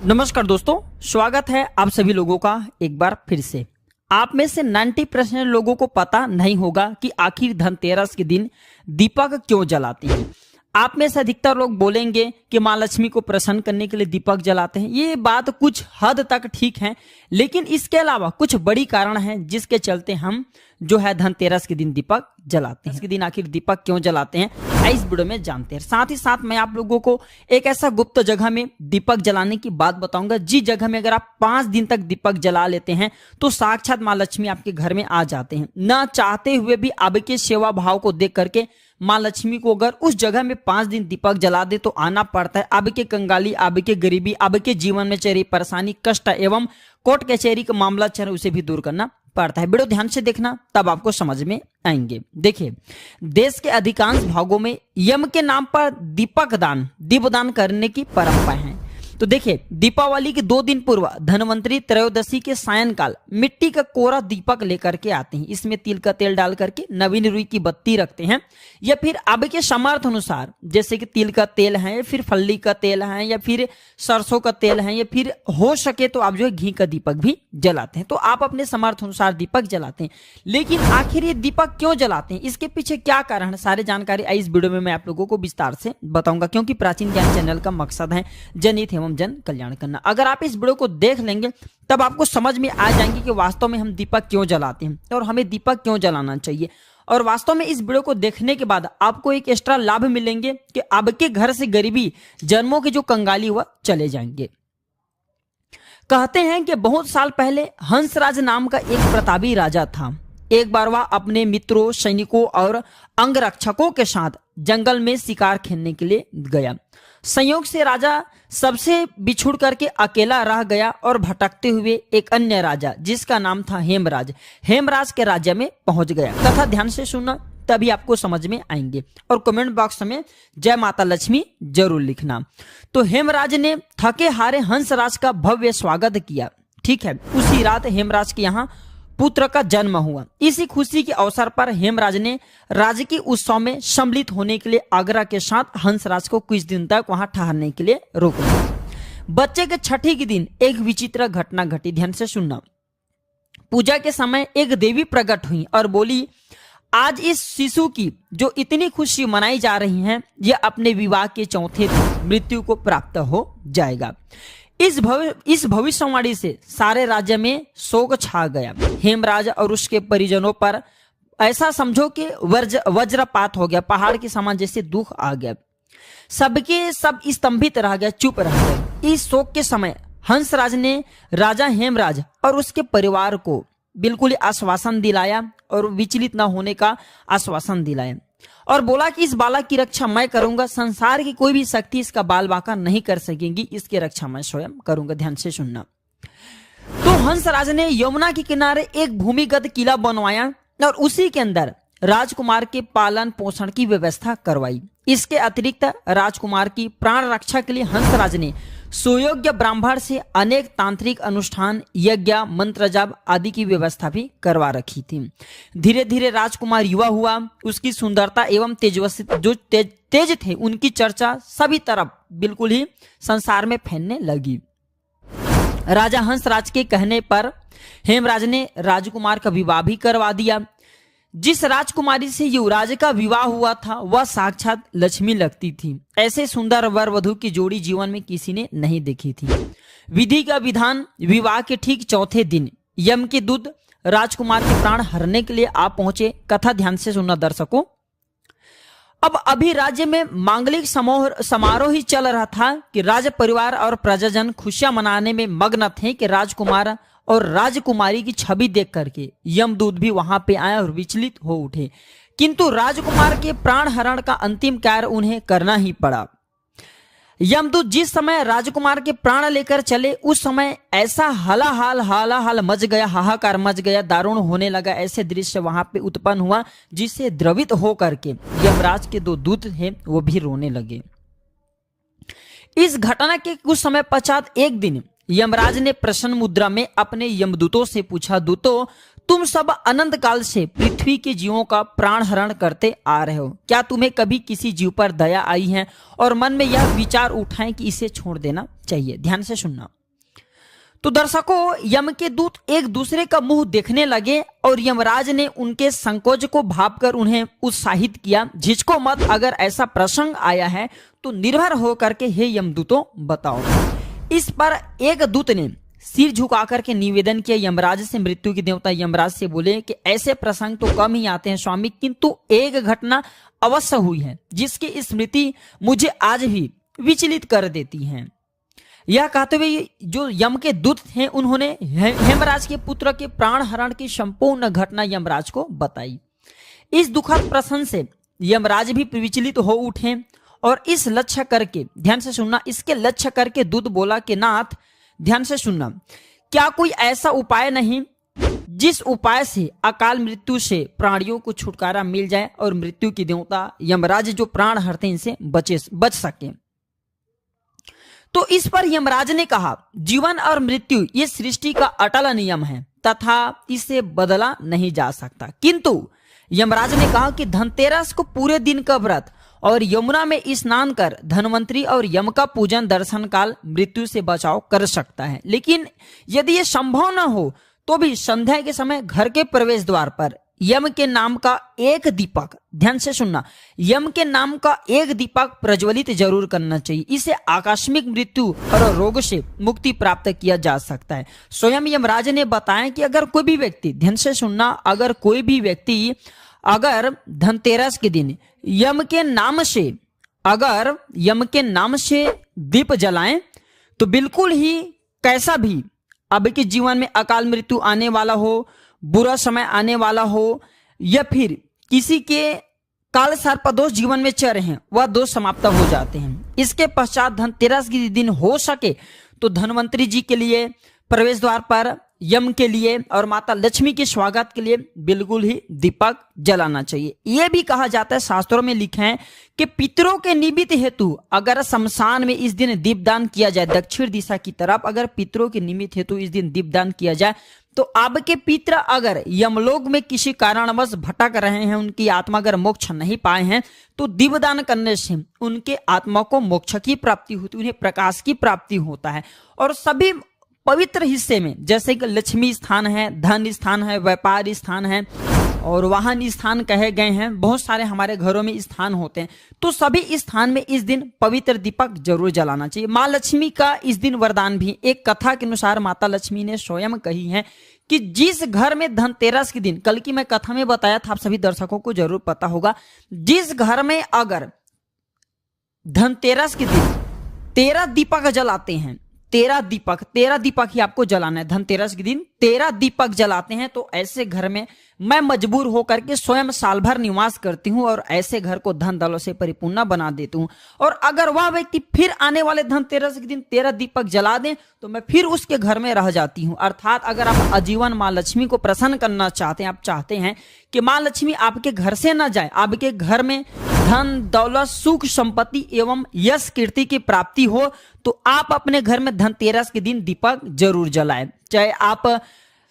नमस्कार दोस्तों, स्वागत है आप सभी लोगों का एक बार फिर से। आप में से 90% लोगों को पता नहीं होगा कि आखिर धनतेरस के दिन दीपक क्यों जलाते हैं। आप में से अधिकतर लोग बोलेंगे कि माँ लक्ष्मी को प्रसन्न करने के लिए दीपक जलाते हैं। ये बात कुछ हद तक ठीक है, लेकिन इसके अलावा कुछ बड़ी कारण हैं जिसके चलते हम जो है धनतेरस के दिन दीपक जलाते हैं। इसके दिन आखिर दीपक क्यों जलाते हैं इस वीडियो में जानते हैं। साथ ही साथ मैं आप लोगों को एक ऐसा गुप्त जगह में दीपक जलाने की बात बताऊंगा जिस जगह में अगर आप 5 दिन तक दीपक जला लेते हैं तो साक्षात माँ लक्ष्मी आपके घर में आ जाते हैं। ना चाहते हुए भी आपके सेवा भाव को देख करके माँ लक्ष्मी को अगर उस जगह में 5 दिन दीपक जला दे तो आना पड़ता है। आपके कंगाली, आपके गरीबी, आपके जीवन में चल रही परेशानी, कष्ट एवं कोर्ट कचहरी का मामला चल उसे भी दूर करना पड़ता है। वीडियो ध्यान से देखना, तब आपको समझ में आएंगे। देखिए, देश के अधिकांश भागों में यम के नाम पर दीपक दान, दीपदान करने की परंपरा है। तो देखिए, दीपावली के 2 दिन पूर्व धनवंतरी त्रयोदशी के सायंकाल मिट्टी का कोरा दीपक लेकर के आते हैं। इसमें तिल का तेल डाल करके नवीन रुई की बत्ती रखते हैं, या फिर आपके सामर्थ्य अनुसार जैसे कि तिल का तेल है, या फिर फल्ली का तेल है, या फिर सरसों का तेल है, या फिर हो सके तो आप जो है घी का दीपक भी जलाते हैं। तो आप अपने सामर्थ्य अनुसार दीपक जलाते हैं। लेकिन आखिर ये दीपक क्यों जलाते हैं, इसके पीछे क्या कारण है, सारी जानकारी इस वीडियो में मैं आप लोगों को विस्तार से बताऊंगा, क्योंकि प्राचीन ज्ञान चैनल का मकसद है जनहित एवं जन कल्याण करना। अगर आप इस वीडियो को देख लेंगे तब आपको समझ में आ जाएंगे कि वास्तव में हम दीपक क्यों जलाते हैं और हमें दीपक क्यों जलाना चाहिए। और वास्तव में इस वीडियो को देखने के बाद आपको एक एक्स्ट्रा लाभ मिलेंगे कि आपके घर से गरीबी, जन्मों की जो कंगाली हुआ चले जाएंगे। कहते हैं कि बहुत साल पहले हंसराज नाम का एक प्रतापी राजा था। एक बार वह अपने मित्रों, सैनिकों और अंगरक्षकों के साथ जंगल में शिकार खेलने के लिए गया। संयोग से राजा सबसे बिछुड़ करके अकेला रह गया और भटकते हुए एक अन्य राजा जिसका नाम था हेमराज के राज्य में पहुंच गया। कथा ध्यान से सुनना, तभी आपको समझ में आएंगे। और कमेंट बॉक्स में जय माता लक्ष्मी जरूर लिखना। तो हेमराज ने थके हारे हंसराज का भव्य स्वागत किया। ठीक है, उसी रात हेमराज के यहाँ पुत्र का जन्म हुआ। इसी खुशी के अवसर पर हेमराज ने राजकीय उत्सव में सम्मिलित होने के लिए आग्रह के साथ हंसराज को कुछ दिन तक वहां ठहरने के लिए रोक दिया। बच्चे के छठी के दिन एक विचित्र घटना घटी। ध्यान से सुनना। पूजा के समय एक देवी प्रकट हुई और बोली, आज इस शिशु की जो इतनी खुशी मनाई जा रही है, यह अपने विवाह के चौथे दिन मृत्यु को प्राप्त हो जाएगा। इस भविष्यवाणी से सारे राज्य में शोक छा गया। हेमराज और उसके परिजनों पर ऐसा समझो कि वज्रपात हो गया, पहाड़ के समान जैसे दुख आ गया। सबके सब स्तंभित रह गया, चुप रह गए। इस शोक के समय हंसराज ने राजा हेमराज और उसके परिवार को बिल्कुल आश्वासन दिलाया और विचलित न होने का आश्वासन दिलाया और बोला कि इस बालक की रक्षा मैं करूंगा। संसार की कोई भी शक्ति इसका बाल बांका नहीं कर सकेगी, इसकी रक्षा मैं स्वयं करूंगा। ध्यान से सुनना। तो हंसराज ने यमुना के किनारे एक भूमिगत किला बनवाया और उसी के अंदर राजकुमार के पालन पोषण की व्यवस्था करवाई। इसके अतिरिक्त राजकुमार की प्राण रक्षा के लिए हंसराज ने सुयोग्य ब्राह्मण से अनेक तांत्रिक अनुष्ठान, यज्ञ, मंत्र जाप आदि की व्यवस्था भी करवा रखी थी। धीरे धीरे राजकुमार युवा हुआ। उसकी सुंदरता एवं तेज थे उनकी चर्चा सभी तरफ बिल्कुल ही संसार में फैलने लगी। राजा हंसराज के कहने पर हेमराज ने राजकुमार का विवाह भी करवा दिया। जिस राजकुमारी से युवराज का विवाह हुआ था वह साक्षात लक्ष्मी लगती थी। ऐसे सुंदर वर वधु की जोड़ी जीवन में किसी ने नहीं देखी थी। विधि का विधान, विवाह के ठीक चौथे दिन यम के दूत राजकुमार के प्राण हरने के लिए आ पहुंचे। कथा ध्यान से सुनना दर्शकों। अब अभी राज्य में मांगलिक समारोह ही चल रहा था कि राज परिवार और प्रजाजन खुशियां मनाने में मग्न थे कि राजकुमार और राजकुमारी की छवि देख करके यमदूत भी वहां पे आए और विचलित हो उठे। किंतु राजकुमार के प्राण हरण का अंतिम कार्य उन्हें करना ही पड़ा। यमदूत जिस समय राजकुमार के प्राण लेकर चले उस समय ऐसा हालाहाल मच गया, हाहाकार मच गया, दारुण होने लगा। ऐसे दृश्य वहां पे उत्पन्न हुआ जिससे द्रवित होकर के यमराज के 2 दूत हैं वो भी रोने लगे। इस घटना के कुछ समय पश्चात एक दिन यमराज ने प्रसन्न मुद्रा में अपने यमदूतों से पूछा, दूतों तुम सब अनंत काल से पृथ्वी के जीवों का प्राण हरण करते आ रहे हो, क्या तुम्हें कभी किसी जीव पर दया आई है और मन में यह विचार उठाएं कि इसे छोड़ देना चाहिए। ध्यान से सुनना। तो दर्शकों, यम के दूत एक दूसरे का मुंह देखने लगे और यमराज ने उनके संकोच को भांपकर उन्हें उत्साहित किया, झिझको मत, अगर ऐसा प्रसंग आया है तो निर्भर होकर के हे यमदूतों बताओ। इस पर एक दूत ने सिर झुकाकर के निवेदन किया यमराज से। मृत्यु के देवता यमराज से बोले कि ऐसे प्रसंग तो कम ही आते हैं स्वामी, किंतु एक घटना अवश्य हुई है जिसकी स्मृति मुझे आज भी विचलित कर देती है। यह कहते हुए जो यम के दूत थे उन्होंने हेमराज के पुत्र के प्राण हरण की संपूर्ण घटना यमराज को बताई। इस दुखद प्रसंग से यमराज भी विचलित हो उठे और इस लक्ष्य करके, ध्यान से सुनना, इसके लक्ष्य करके दूत बोला कि नाथ ध्यान से सुनना, क्या कोई ऐसा उपाय नहीं जिस उपाय से अकाल मृत्यु से प्राणियों को छुटकारा मिल जाए और मृत्यु की देवता यमराज जो प्राण हरते हैं इनसे बच सके। तो इस पर यमराज ने कहा, जीवन और मृत्यु ये सृष्टि का अटल नियम है तथा इसे बदला नहीं जा सकता। किंतु यमराज ने कहा कि धनतेरस को पूरे दिन का व्रत और यमुना में स्नान कर धनवंतरी और यम का पूजन दर्शन काल मृत्यु से बचाव कर सकता है। लेकिन यदि ये संभव न हो तो भी संध्या के समय घर के प्रवेश द्वार पर यम के नाम का एक दीपक, ध्यान से सुनना, यम के नाम का एक दीपक प्रज्वलित जरूर करना चाहिए। इसे आकस्मिक मृत्यु और रोग से मुक्ति प्राप्त किया जा सकता है। स्वयं यमराज ने बताया कि अगर कोई भी व्यक्ति, ध्यान से सुनना, अगर कोई भी व्यक्ति अगर धनतेरस के दिन यम के नाम से दीप जलाएं तो बिल्कुल ही कैसा भी अब के जीवन में अकाल मृत्यु आने वाला हो, बुरा समय आने वाला हो या फिर किसी के काल सर्प दोष जीवन में चल रहे हैं, वह दोष समाप्त हो जाते हैं। इसके पश्चात धनतेरस के दिन हो सके तो धनवंतरी जी के लिए प्रवेश द्वार पर यम के लिए और माता लक्ष्मी के स्वागत के लिए बिल्कुल ही दीपक जलाना चाहिए। यह भी कहा जाता है, शास्त्रों में लिखे हैं कि पितरों के निमित्त हेतु अगर शमशान में इस दिन दीपदान किया जाए, दक्षिण दिशा की तरफ अगर पितरों के निमित्त हेतु इस दिन दीपदान किया जाए तो आपके पितर अगर यमलोक में किसी कारणवश भटक रहे हैं, उनकी आत्मा अगर मोक्ष नहीं पाए हैं, तो दीपदान करने से उनके आत्मा को मोक्ष की प्राप्ति होती है, उन्हें प्रकाश की प्राप्ति होता है। और सभी पवित्र हिस्से में जैसे कि लक्ष्मी स्थान है, धन स्थान है, व्यापार स्थान है और वाहन स्थान कहे गए हैं, बहुत सारे हमारे घरों में स्थान होते हैं, तो सभी स्थान में इस दिन पवित्र दीपक जरूर जलाना चाहिए। माँ लक्ष्मी का इस दिन वरदान भी, एक कथा के अनुसार माता लक्ष्मी ने स्वयं कही है कि जिस घर में धनतेरस के दिन, कल की मैं कथा में बताया था, आप सभी दर्शकों को जरूर पता होगा, जिस घर में अगर धनतेरस के दिन 13 दीपक जलाते हैं, 13 दीपक ही आपको जलाना है। धनतेरस के दिन 13 दीपक जलाते हैं तो ऐसे घर में मैं मजबूर होकर के स्वयं साल भर निवास करती हूं और ऐसे घर को धन दौलत से परिपूर्ण बना देती हूं। और अगर वह व्यक्ति फिर आने वाले धनतेरस के दिन 13 दीपक जला दें तो मैं फिर उसके घर में रह जाती हूं। अर्थात अगर आप आजीवन माँ लक्ष्मी को प्रसन्न करना चाहते हैं, आप चाहते हैं कि माँ लक्ष्मी आपके घर से ना जाए, आपके घर में धन दौलत सुख संपत्ति एवं यश कीर्ति की प्राप्ति हो, तो आप अपने घर में धनतेरस के दिन दीपक जरूर जलाएं। चाहे आप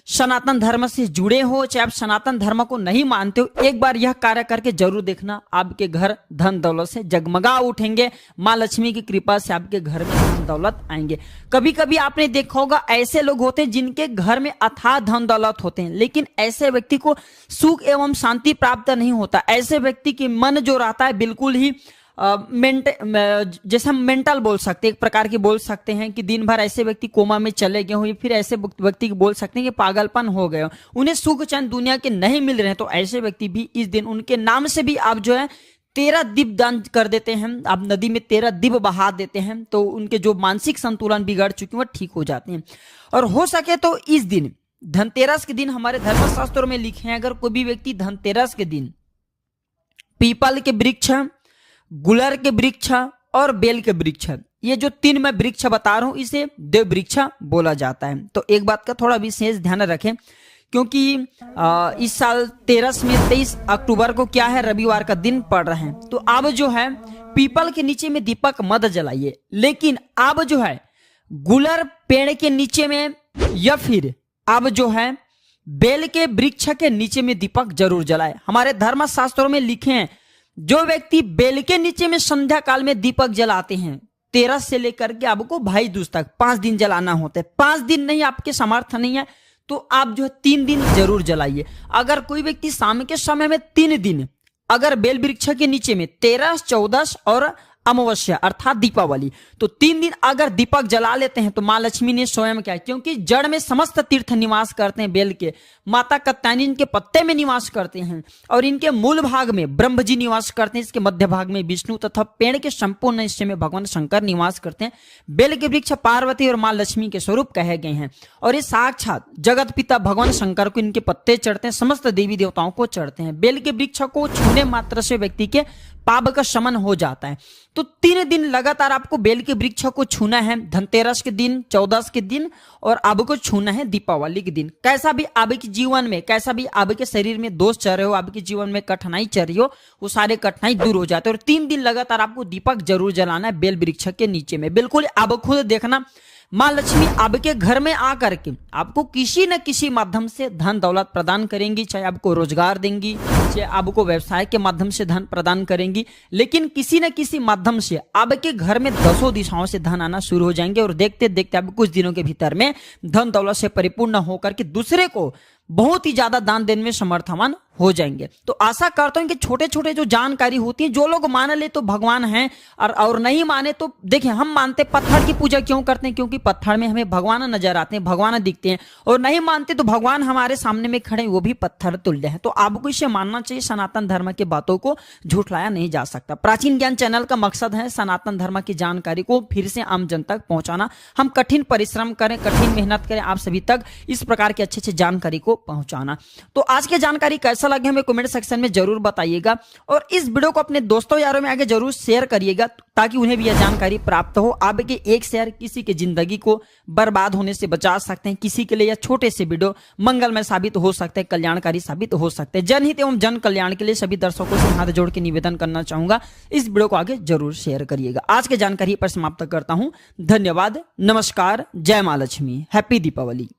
सनातन धर्म से जुड़े हो, चाहे आप सनातन धर्म को नहीं मानते हो, एक बार यह कार्य करके जरूर देखना, आपके घर धन दौलत से जगमगा उठेंगे। माँ लक्ष्मी की कृपा से आपके घर में धन दौलत आएंगे। कभी कभी आपने देखा होगा ऐसे लोग होते हैं जिनके घर में अथाह धन दौलत होते हैं, लेकिन ऐसे व्यक्ति को सुख एवं शांति प्राप्त नहीं होता। ऐसे व्यक्ति की मन जो रहता है बिल्कुल ही जैसे हम मेंटल बोल सकते हैं, एक प्रकार की बोल सकते हैं कि दिन भर ऐसे व्यक्ति कोमा में चले गए हो, या फिर ऐसे व्यक्ति बोल सकते हैं कि पागलपन हो गए हो, उन्हें सुख चैन दुनिया के नहीं मिल रहे हैं। तो ऐसे व्यक्ति भी इस दिन उनके नाम से भी आप जो है 13 दीप दान कर देते हैं, आप नदी में 13 दीप बहा देते हैं, तो उनके जो मानसिक संतुलन बिगड़ चुके हैं वो ठीक हो जाते हैं। और हो सके तो इस दिन धनतेरस के दिन हमारे धर्मशास्त्रों में लिखे हैं, अगर कोई भी व्यक्ति धनतेरस के दिन पीपल के वृक्ष, गुलर के वृक्ष और बेल के वृक्ष, ये जो 3 मैं वृक्ष बता रहा हूं, इसे देव वृक्ष बोला जाता है। तो एक बात का थोड़ा विशेष ध्यान रखें, क्योंकि इस साल 23 अक्टूबर को क्या है, रविवार का दिन पड़ रहे हैं। तो अब जो है पीपल के नीचे में दीपक मत जलाइए, लेकिन अब जो है गुलर पेड़ के नीचे में या फिर अब जो है बेल के वृक्ष के नीचे में दीपक जरूर जलाए। हमारे धर्मशास्त्रों में लिखे हैं जो व्यक्ति बेल के नीचे में संध्या काल में दीपक जलाते हैं धनतेरस से लेकर के आपको भाई दूज तक 5 दिन जलाना होता है। 5 दिन नहीं आपके सामर्थ्य नहीं है तो आप जो है 3 दिन जरूर जलाइए। अगर कोई व्यक्ति शाम के समय में 3 दिन अगर बेल वृक्ष के नीचे में 13, 14 और अमावस्या अर्थात दीपावली, तो 3 दिन अगर दीपक जला लेते हैं तो माँ लक्ष्मी ने स्वयं क्या, क्योंकि जड़ में समस्त तीर्थ निवास करते हैं बेल के, माता कात्यायनी इनके पत्ते में निवास करते हैं और इनके मूल भाग में ब्रह्म जी निवास करते हैं, इसके मध्य भाग में विष्णु तथा पेड़ के संपूर्ण हिस्से में भगवान शंकर निवास करते हैं। बेल के वृक्ष पार्वती और माँ लक्ष्मी के स्वरूप कहे गए हैं और ये साक्षात जगत पिता भगवान शंकर को इनके पत्ते चढ़ते हैं, समस्त देवी देवताओं को चढ़ते हैं। बेल के वृक्ष को छूने मात्र से व्यक्ति के पाप का शमन हो जाता है। तो 3 दिन लगातार आपको बेल के वृक्ष को छूना है, धनतेरस के दिन, 14 के दिन और आपको छूना है दीपावली के दिन। कैसा भी आपके जीवन में, कैसा भी आपके शरीर में दोष चल रहे हो, आपके जीवन में कठिनाई चल रही हो, वो सारे कठिनाई दूर हो जाते हैं। और 3 दिन लगातार आपको दीपक जरूर जलाना है बेल वृक्ष के नीचे में। बिल्कुल आप खुद देखना, माँ लक्ष्मी आपके घर में आकर के आपको किसी न किसी माध्यम से धन दौलत प्रदान करेंगी, चाहे आपको रोजगार देंगी, चाहे आपको व्यवसाय के माध्यम से धन प्रदान करेंगी, लेकिन किसी न किसी माध्यम से आपके घर में 10 दिशाओं से धन आना शुरू हो जाएंगे और देखते देखते आप कुछ दिनों के भीतर में धन दौलत से परिपूर्ण होकर के दूसरे को बहुत ही ज्यादा दान देने में समर्थवान हो जाएंगे। तो आशा करता हूं कि छोटे छोटे जो जानकारी होती है, जो लोग मान ले तो भगवान हैं और नहीं माने तो देखिए, हम मानते पत्थर की पूजा क्यों करते हैं, क्योंकि पत्थर में हमें भगवान नजर आते हैं, भगवान दिखते हैं, और नहीं मानते तो भगवान हमारे सामने में खड़े वो भी पत्थर तुल्य हैं। तो आपको इसे मानना चाहिए। सनातन धर्म के बातों को झुठलाया नहीं जा सकता। प्राचीन ज्ञान चैनल का मकसद है सनातन धर्म की जानकारी को फिर से आम जन तक पहुंचाना। हम कठिन परिश्रम करें, कठिन मेहनत करें, आप सभी तक इस प्रकार की अच्छी अच्छी जानकारी को पहुंचाना। तो आज की जानकारी कैसा लगे हमें कमेंट सेक्शन में जरूर बताइएगा और इस वीडियो को अपने दोस्तों यारों में आगे जरूर शेयर करिएगा ताकि उन्हें भी यह जानकारी प्राप्त हो। आपके एक शेयर किसी की जिंदगी को बर्बाद होने से बचा सकते हैं। किसी के लिए यह छोटे से वीडियो मंगलमय साबित हो सकते हैं, कल्याणकारी साबित हो सकते हैं। जनहित एवं जन कल्याण के लिए सभी दर्शकों से हाथ जोड़ के निवेदन करना चाहूंगा, इस वीडियो को आगे जरूर शेयर करिएगा। आज की जानकारी पर समाप्त करता हूं। धन्यवाद, नमस्कार, जय मां लक्ष्मी, हैप्पी दीपावली।